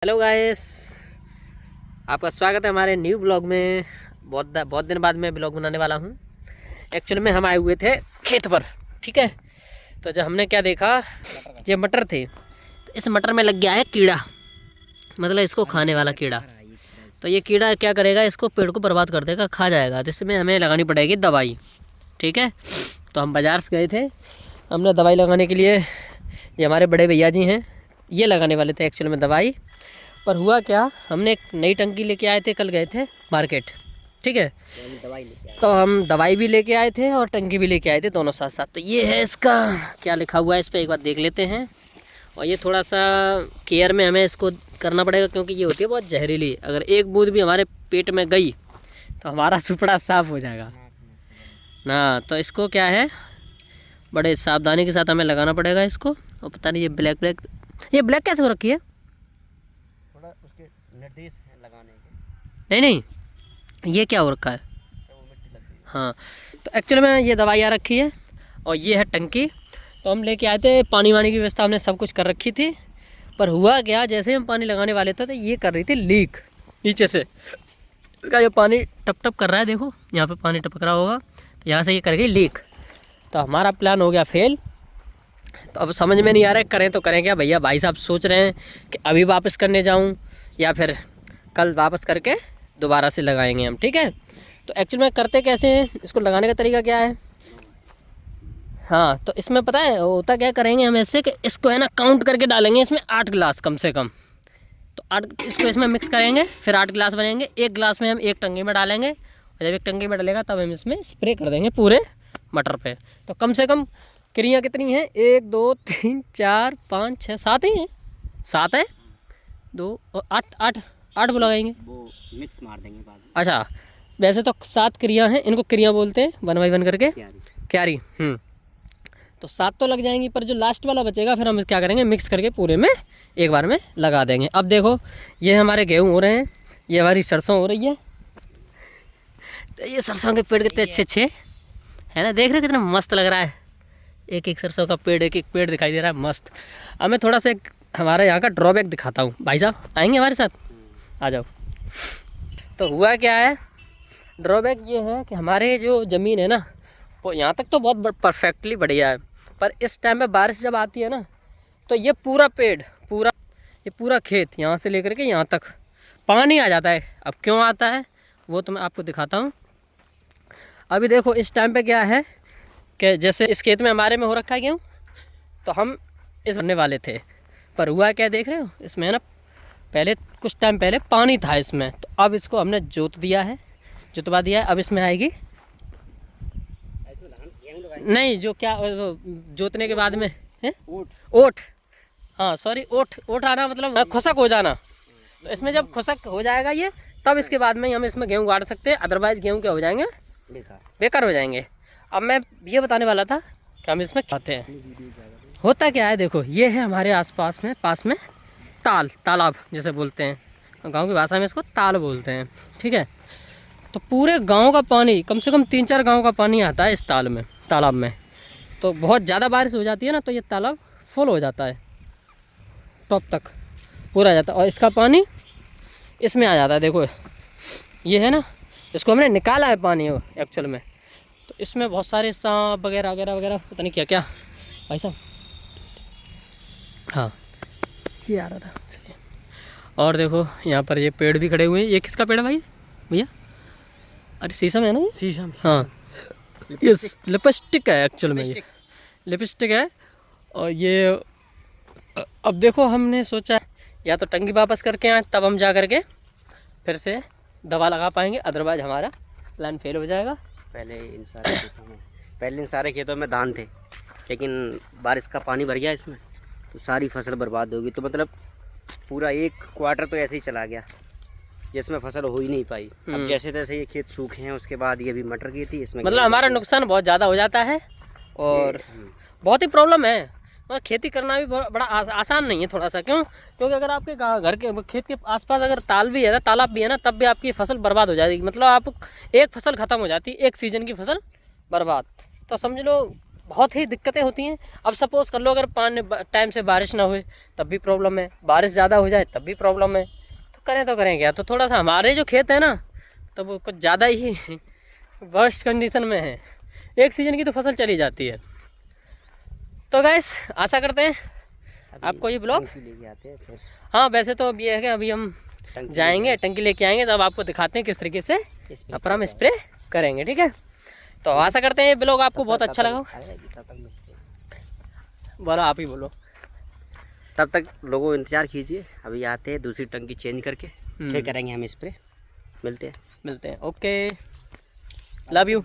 Hello guys, आपका स्वागत है हमारे न्यू ब्लॉग में। बहुत दिन बाद मैं ब्लॉग बनाने वाला हूँ। एक्चुअली में हम आए हुए थे खेत पर, ठीक है। तो जब हमने क्या देखा, ये मटर थे, तो इस मटर में लग गया है कीड़ा, मतलब इसको खाने वाला कीड़ा। तो ये कीड़ा क्या करेगा, इसको पेड़ को बर्बाद कर देगा, खा जाएगा। तो इसमें हमें लगानी पड़ेगी दवाई, ठीक है। तो हम बाज़ार से गए थे, हमने दवाई लगाने के लिए, ये हमारे बड़े भैया जी हैं, ये लगाने वाले थे एक्चुअल में दवाई। पर हुआ क्या, हमने एक नई टंकी लेके आए थे, कल गए थे मार्केट, ठीक है। तो हम दवाई भी लेके आए थे और टंकी भी लेके आए थे, दोनों साथ साथ। तो ये है, इसका क्या लिखा हुआ है इस पर एक बार देख लेते हैं। और ये थोड़ा सा केयर में हमें इसको करना पड़ेगा, क्योंकि ये होती है बहुत जहरीली। अगर एक बूंद भी हमारे पेट में गई तो हमारा सुपड़ा साफ हो जाएगा ना। तो इसको क्या है, बड़े सावधानी के साथ हमें लगाना पड़ेगा इसको। और पता नहीं ये ब्लैक ये ब्लैक कैसे हो रखी है, उसके निर्देश हैं लगाने के। नहीं, ये क्या हो रखा है, वो मिट्टी लग गई। हाँ। तो एक्चुअली में ये दवाई आ रखी है और ये है टंकी। तो हम लेके आए थे, पानी वानी की व्यवस्था हमने सब कुछ कर रखी थी। पर हुआ क्या, जैसे हम पानी लगाने वाले थे तो ये कर रही थी लीक नीचे से। इसका ये पानी टप टप कर रहा है, देखो यहाँ पे पानी टपक रहा होगा, तो यहाँ से ये कर गई लीक। तो हमारा प्लान हो गया फेल। तो अब समझ में नहीं आ रहा है करें तो करें क्या। भैया भाई साहब सोच रहे हैं कि अभी वापस करने जाऊं या फिर कल वापस करके दोबारा से लगाएंगे हम, ठीक है। तो एक्चुअली में करते कैसे हैं, इसको लगाने का तरीका क्या है, हाँ। तो इसमें पता है होता क्या, करेंगे हम ऐसे कि इसको है ना काउंट करके डालेंगे इसमें 8 गिलास कम से कम। तो 8 इसको इसमें मिक्स करेंगे, फिर 8 गिलास बनेंगे। एक गिलास में हम एक टंकी में डालेंगे, और जब एक टंकी में डालेगा तब हम इसमें स्प्रे कर देंगे पूरे मटर पे। तो कम से कम क्रिया कितनी है, 1 2 3 4 5 6 7 ही हैं, 7 है, 2 और 8 वो लगाएंगे, वो मिक्स मार देंगे बाद में। अच्छा। वैसे तो 7 क्रिया हैं, इनको क्रिया बोलते हैं, 1 बाई 1 करके क्यारी। तो 7 तो लग जाएंगी, पर जो लास्ट वाला बचेगा फिर हम क्या करेंगे, मिक्स करके पूरे में एक बार में लगा देंगे। अब देखो ये हमारे गेहूँ हो रहे हैं, ये हमारी सरसों हो रही है। तो ये सरसों के पेड़ कितने अच्छे अच्छे है ना, देख रहे हो कितना मस्त लग रहा है। एक एक सरसों का पेड़, एक एक पेड़ दिखाई दे रहा है, मस्त। अब मैं थोड़ा सा हमारे यहाँ का ड्रॉबैक दिखाता हूँ। भाई साहब आएंगे हमारे साथ, आ जाओ। तो हुआ क्या है, ड्रॉबैक ये है कि हमारे जो ज़मीन है ना, वो यहाँ तक तो बहुत परफेक्टली बढ़िया है। पर इस टाइम पे बारिश जब आती है ना, तो ये पूरा पेड़, ये पूरा खेत, यहाँ से लेकर के यहाँ तक पानी आ जाता है। अब क्यों आता है वो तो मैं आपको दिखाता हूँ। अभी देखो इस टाइम पे क्या है कि जैसे इस खेत में हमारे में हो रखा है गेहूँ, तो हम इस भरने वाले थे। पर हुआ क्या, देख रहे हो इसमें है ना, पहले कुछ टाइम पहले पानी था इसमें, तो अब इसको हमने जोत दिया है, जुतवा दिया है। अब इसमें आएगी नहीं, जो क्या जोतने के बाद में है ओट, हाँ सॉरी, ओट आना मतलब खुशक हो जाना। तो इसमें जब खुशक हो जाएगा ये, तब इसके बाद में हम इसमें गेहूँ गाड़ सकते हैं। अदरवाइज़ गेहूँ क्या हो जाएंगे, बेकार हो जाएंगे। अब मैं ये बताने वाला था कि हम इसमें खाते हैं। होता क्या है, देखो ये है हमारे आसपास में, पास में तालाब जैसे बोलते हैं, गांव की भाषा में इसको ताल बोलते हैं, ठीक है। तो पूरे गांव का पानी, कम से कम 3-4 गांव का पानी आता है इस तालाब में। तो बहुत ज़्यादा बारिश हो जाती है ना, तो ये तालाब फुल हो जाता है, टॉप तक पूरा आ जाता है, और इसका पानी इसमें आ जाता है। देखो ये है ना, इसको हमने निकाला है पानी एक्चुअल में। तो इसमें बहुत सारे सांप वगैरह वगैरह वगैरह, पता नहीं क्या क्या। भाई साहब हाँ, ये आ रहा था, चलिए। और देखो यहाँ पर ये पेड़ भी खड़े हुए हैं। ये किसका पेड़ है भाई, भैया? अरे शीशम है ना ये, शीशम, हाँ। ये लिपस्टिक है एक्चुअल में, ये लिपस्टिक है। और ये अब देखो हमने सोचा या तो टंकी वापस करके आए, तब हम जा करके फिर से दवा लगा पाएंगे, अदरवाइज हमारा प्लान फेल हो जाएगा। पहले इन सारे खेतों में धान थे, लेकिन बारिश का पानी भर गया इसमें, तो सारी फसल बर्बाद होगी। तो मतलब पूरा 1 क्वार्टर तो ऐसे ही चला गया, जिसमें फसल हो ही नहीं पाई। अब जैसे तैसे ये खेत सूखे हैं, उसके बाद ये भी मटर की थी, इसमें मतलब हमारा नुकसान बहुत ज़्यादा हो जाता है, और बहुत ही प्रॉब्लम है। मतलब खेती करना भी बड़ा आसान नहीं है थोड़ा सा, क्यों? क्योंकि अगर आपके घर के खेत के आसपास अगर ताल भी है ना, तालाब भी है ना, तब भी आपकी फसल बर्बाद हो जाएगी। मतलब आप एक फसल ख़त्म हो जाती है, एक सीज़न की फसल बर्बाद। तो समझ लो बहुत ही दिक्कतें होती हैं। अब सपोज़ कर लो अगर पानी टाइम से बारिश ना हुए तब भी प्रॉब्लम है, बारिश ज़्यादा हो जाए तब भी प्रॉब्लम है। तो करें क्या, तो थोड़ा सा हमारे जो खेत है ना तो वो कुछ ज़्यादा ही वर्स्ट कंडीशन में है। एक सीज़न की तो फसल चली जाती है। तो गाइस आशा करते हैं आपको ये ब्लॉग लेके आते हैं फिर। हाँ वैसे तो अब ये है कि अभी हम जाएंगे टंकी लेके आएंगे, तो अब आपको दिखाते हैं किस तरीके से अपर हम स्प्रे करेंगे। ठीक है, तो आशा करते हैं ये ब्लॉग आपको बहुत अच्छा लगा। बोलो, आप ही बोलो। तब तक लोगों इंतज़ार कीजिए, अभी आते हैं दूसरी टंकी चेंज करके फिर करेंगे हम स्प्रे। मिलते हैं। Okay, love you.